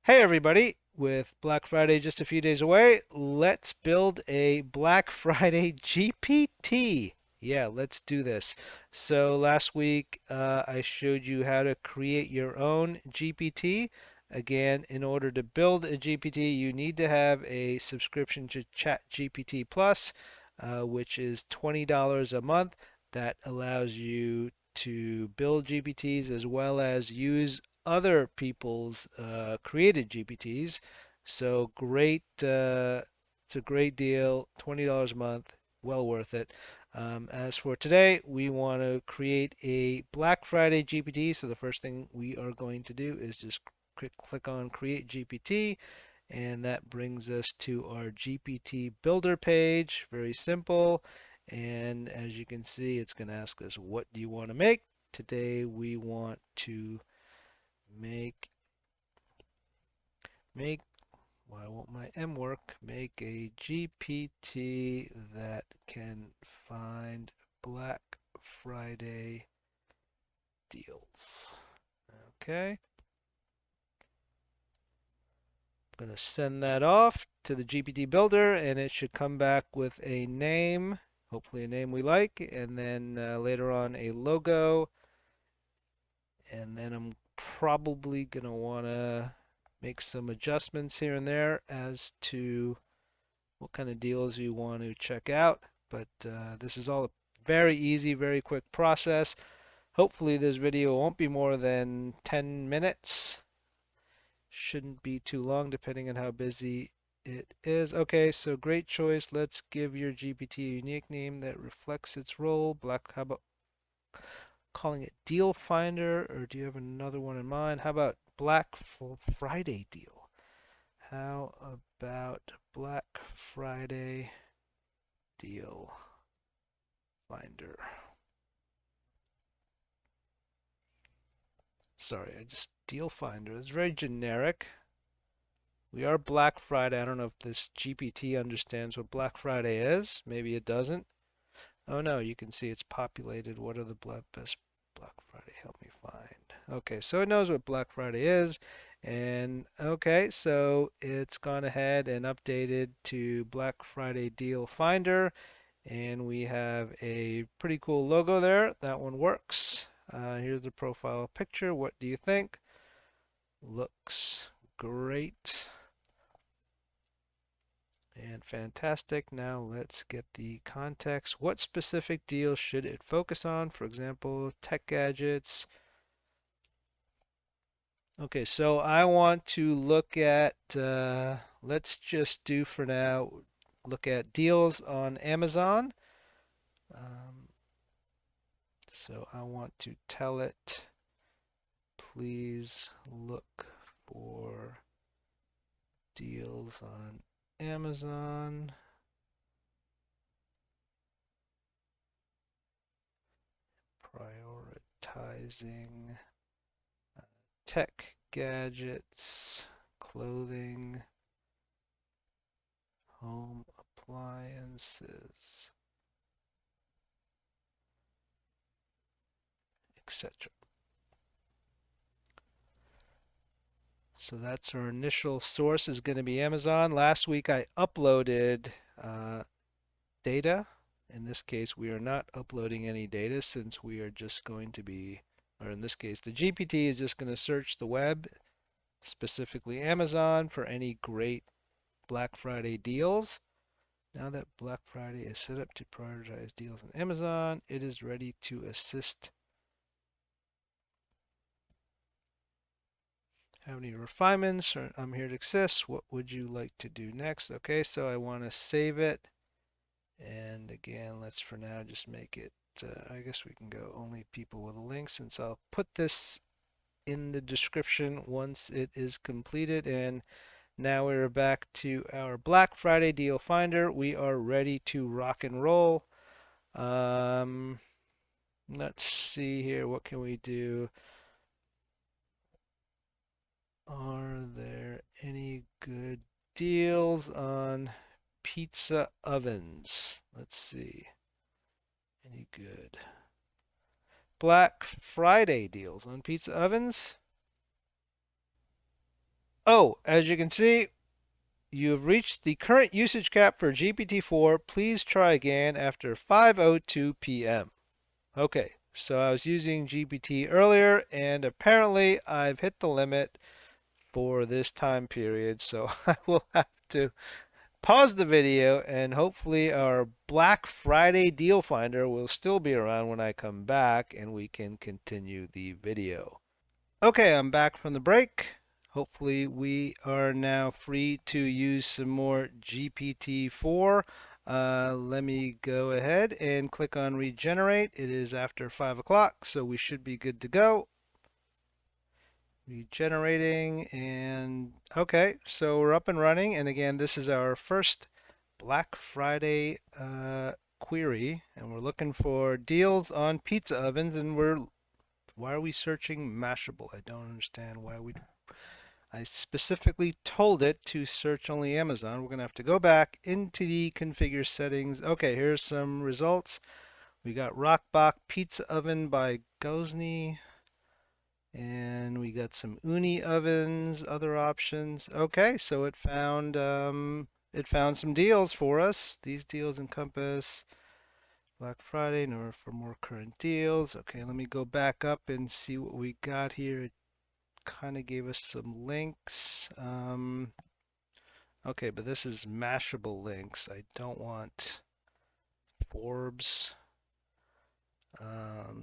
Hey everybody, with Black Friday just a few days away, let's build a Black Friday GPT. Yeah, let's do this. So last week I showed you how to create your own GPT. Again, in order to build a GPT, you need to have a subscription to ChatGPT Plus, which is $20 a month. That allows you to build GPTs as well as use other people's created GPTs. So great, it's a great deal, $20 a month, well worth it. As for today, we want to create a Black Friday GPT. So the first thing we are going to do is just click on Create GPT, and that brings us to our GPT Builder page. Very simple. And as you can see, it's going to ask us, what do you want to make? Today we want to make make why won't my M work? Make a GPT that can find Black Friday deals. Okay. I'm going to send that off to the GPT builder and it should come back with a name, hopefully a name we like, and then later on a logo. And then I'm probably going to want to make some adjustments here and there as to what kind of deals you want to check out. But this is all a very easy, very quick process. Hopefully this video won't be more than 10 minutes. Shouldn't be too long depending on how busy it is. Okay, so great choice. Let's give your GPT a unique name that reflects its role. How about calling it Deal Finder, or do you have another one in mind? How about Black Friday deal? How about Black Friday deal finder? Sorry, I just deal finder. It's very generic. We are Black Friday. I don't know if this GPT understands what Black Friday is. Maybe it doesn't. Oh no, you can see it's populated. What are the best Black Friday? Help me find. Okay, so it knows what Black Friday is. And okay, so it's gone ahead and updated to Black Friday Deal Finder. And we have a pretty cool logo there. That one works. Here's the profile picture. What do you think? Looks great and fantastic. Now let's get the context. What specific deal should it focus on? For example, tech gadgets. Okay, so I want to look at, let's just do for now, look at deals on Amazon. Um, so I want to tell it, please look for deals on Amazon. Prioritizing tech gadgets, clothing, home appliances, etc. So that's our initial source is going to be Amazon. Last week I uploaded data. In this case, we are not uploading any data since we are just going to be, or in this case, the GPT is just going to search the web, specifically Amazon, for any great Black Friday deals. Now that Black Friday is set up to prioritize deals on Amazon, it is ready to assist. Have any refinements? I'm here to assist. What would you like to do next? Okay, so I want to save it. And again, let's for now just make it, I guess we can go only people with a link, since I'll put this in the description once it is completed. And now we're back to our Black Friday deal finder. We are ready to rock and roll. Um, let's see here. What can we do? Are there any good deals on pizza ovens? Let's see. Any good Black Friday deals on pizza ovens? Oh, as you can see, you have reached the current usage cap for GPT-4. Please try again after 5:02 p.m. Okay, so I was using GPT earlier, and apparently I've hit the limit for this time period, so I will have to pause the video, and hopefully our Black Friday deal finder will still be around when I come back and we can continue the video. Okay, I'm back from the break. Hopefully we are now free to use some more GPT-4. Let me go ahead and click on regenerate. It is after 5 o'clock, so we should be good to go. Regenerating, and okay, so we're up and running. And again, this is our first Black Friday query, and we're looking for deals on pizza ovens. And why are we searching Mashable? I don't understand why we. I specifically told it to search only Amazon. We're gonna have to go back into the configure settings. Okay, here's some results. We got Rockbach Pizza Oven by Gosney. And we got some Uni ovens, other options. Okay, so it found some deals for us. These deals encompass Black Friday, nor for more current deals. Okay, let me go back up and see what we got here. It kind of gave us some links. Okay, but this is Mashable links. I don't want Forbes.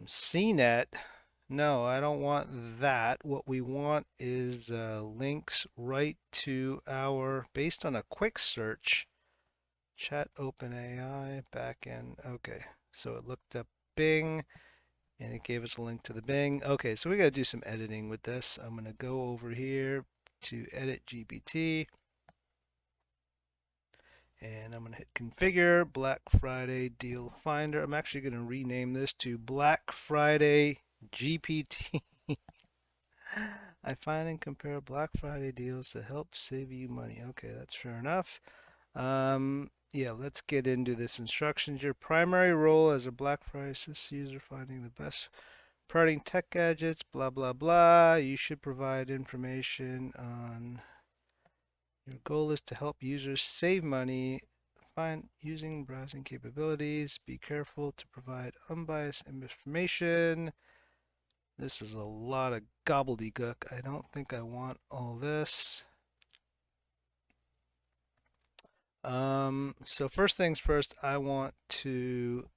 CNET. No, I don't want that. What we want is links right to our, based on a quick search, Chat OpenAI backend. Okay, so it looked up Bing and it gave us a link to the Bing. Okay, so we got to do some editing with this. I'm going to go over here to edit GPT. And I'm going to hit configure Black Friday deal finder. I'm actually going to rename this to Black Friday GPT. I find and compare Black Friday deals to help save you money. Okay, that's fair enough. Yeah, let's get into this instructions. Your primary role as a Black Friday assist user finding the best parting tech gadgets, blah, blah, blah. You should provide information on your goal is to help users save money, find using browsing capabilities. Be careful to provide unbiased information. This is a lot of gobbledygook. I don't think I want all this. So first things first, I want to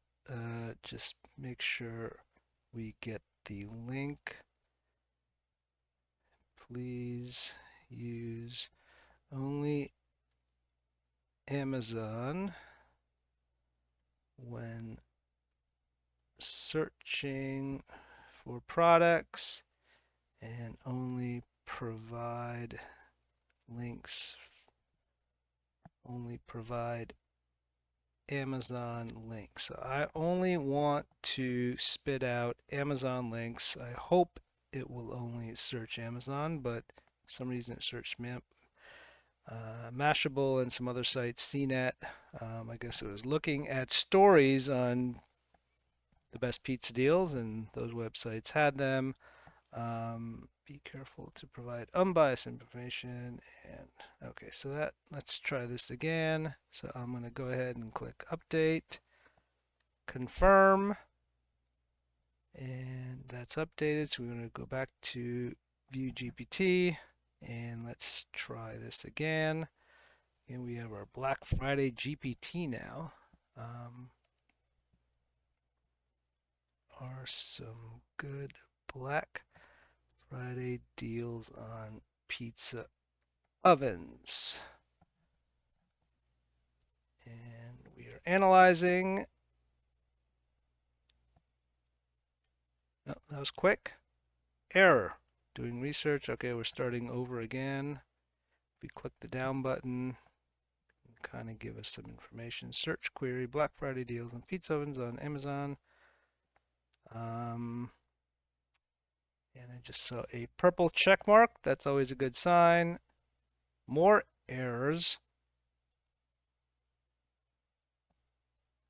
just make sure we get the link. Please use only Amazon when searching for products and only provide links, only provide Amazon links. So I only want to spit out Amazon links. I hope it will only search Amazon, but for some reason it searched Mashable and some other sites, CNET. I guess it was looking at stories on the best pizza deals, and those websites had them. Be careful to provide unbiased information. And okay, so let's try this again. So I'm going to go ahead and click update, confirm, and that's updated. So we're going to go back to view GPT, and let's try this again. And we have our Black Friday GPT now. Are some good Black Friday deals on pizza ovens. And we are analyzing. Oh, that was quick. Error. Doing research. Okay, we're starting over again. We click the down button. Kind of give us some information. Search query Black Friday deals on pizza ovens on Amazon. And I just saw a purple check mark. That's always a good sign. More errors.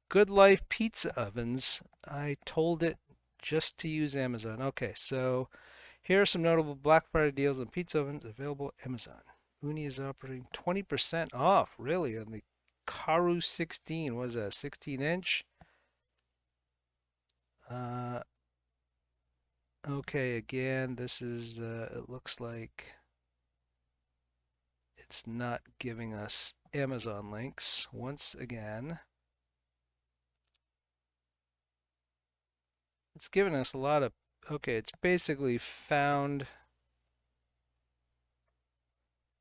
Good Life pizza ovens. I told it just to use Amazon. Okay, so Here are some notable Black Friday deals on pizza ovens available at Amazon. Uni is offering 20% off, really, on the Karu 16. What is that, 16 inch? Uh, okay, again, this is, it looks like it's not giving us Amazon links once again. It's giving us a lot of, okay, it's basically found,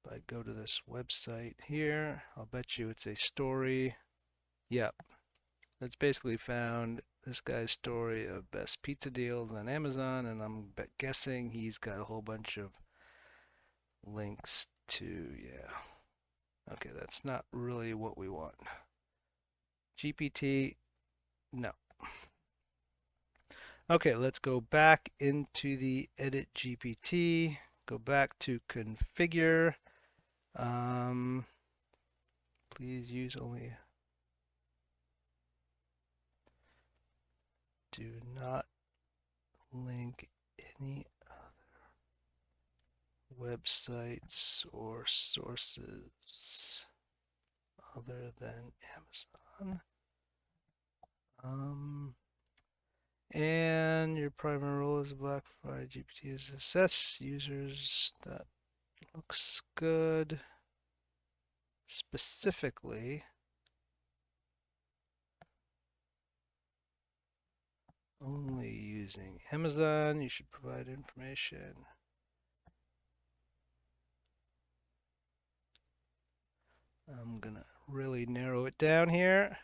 if I go to this website here, I'll bet you it's a story. Yep, it's basically found this guy's story of best pizza deals on Amazon, and I'm guessing he's got a whole bunch of links to, yeah. Okay, that's not really what we want. GPT, no. Okay, let's go back into the edit GPT, go back to configure. Um, please use only, do not link any websites or sources other than Amazon. And your primary role as a Black Friday GPT is assess users. That looks good. Specifically, only using Amazon. You should provide information. I'm gonna really narrow it down here.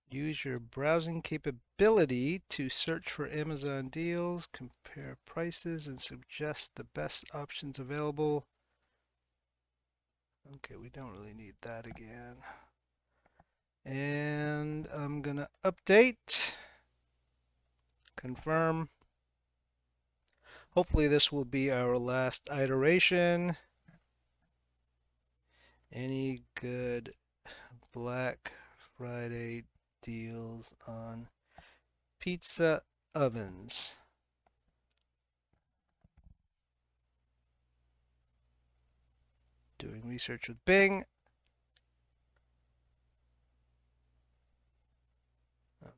Use your browsing capability to search for Amazon deals, compare prices, and suggest the best options available. Okay, we don't really need that again. And I'm gonna update, confirm. Hopefully this will be our last iteration. Any good Black Friday deals on pizza ovens? Doing research with Bing.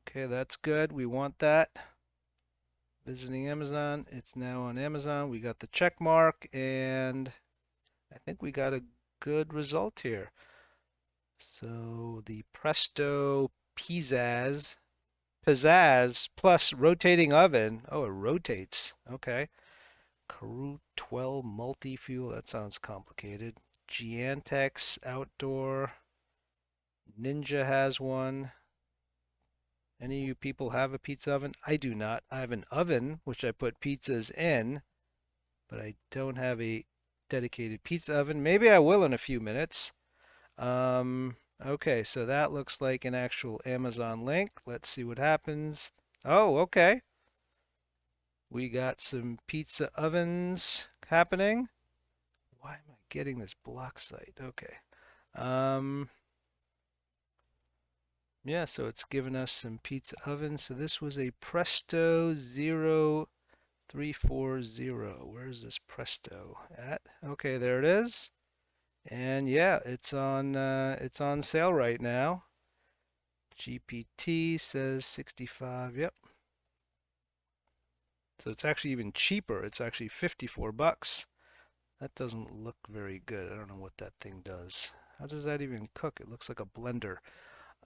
Okay, that's good. We want that. Visiting Amazon. It's now on Amazon. We got the check mark, and I think we got a good result here. So the Presto Pizzazz plus rotating oven. Oh, it rotates. Okay. Caru 12 multi-fuel. That sounds complicated. Giantex outdoor. Ninja has one. Any of you people have a pizza oven? I do not. I have an oven which I put pizzas in, but I don't have a dedicated pizza oven. Maybe I will in a few minutes. Okay, so that looks like an actual Amazon link. Let's see what happens. Oh, okay. We got some pizza ovens happening. Why am I getting this block site? Okay. Um, yeah, so it's given us some pizza ovens. So this was a Presto 0340. Where's this Presto at? Okay, there it is. And yeah, it's on sale right now. GPT says 65. Yep. So it's actually even cheaper. It's actually 54 bucks. That doesn't look very good. I don't know what that thing does. How does that even cook? It looks like a blender.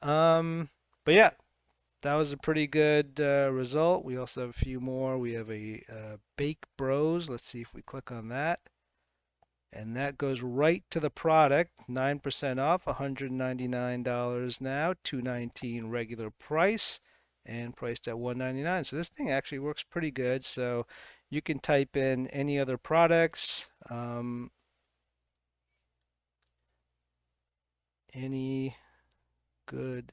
Um, but yeah, that was a pretty good result. We also have a few more. We have a Bake Bros. Let's see if we click on that. And that goes right to the product, 9% off, $199 now, $219 regular price, and priced at $199. So this thing actually works pretty good. So you can type in any other products, any good.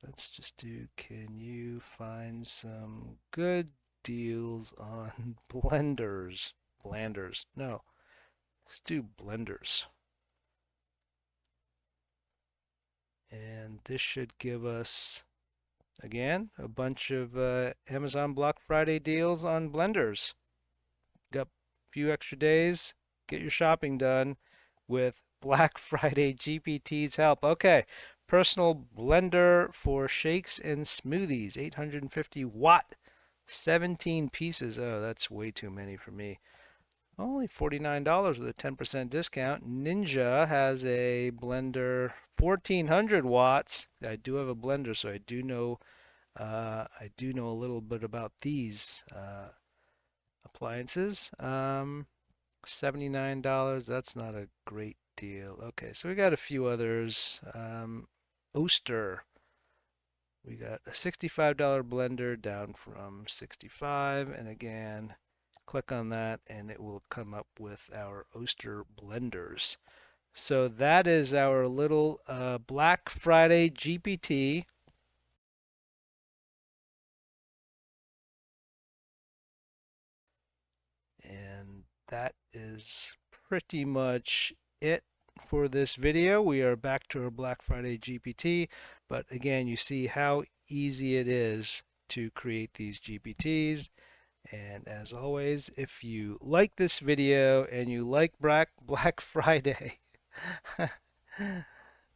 Let's just do, can you find some good deals on blenders? Blanders. No, let's do blenders. And this should give us, again, a bunch of Amazon Black Friday deals on blenders. Got a few extra days. Get your shopping done with Black Friday GPT's help. Okay, personal blender for shakes and smoothies, 850 watt, 17 pieces. Oh, that's way too many for me. Only $49 with a 10% discount. Ninja has a blender, 1400 watts. I do have a blender, so I do know a little bit about these appliances. $79. That's not a great deal. Okay, so we got a few others. Oster. We got a $65 blender down from 65, and again, click on that and it will come up with our Oster blenders. So that is our little Black Friday GPT. And that is pretty much it for this video. We are back to our Black Friday GPT, but again, you see how easy it is to create these GPTs. And as always, if you like this video and you like Black Friday,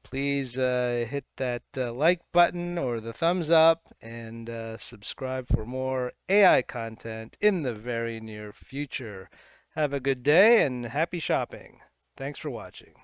please hit that like button or the thumbs up and subscribe for more AI content in the very near future. Have a good day and happy shopping. Thanks for watching.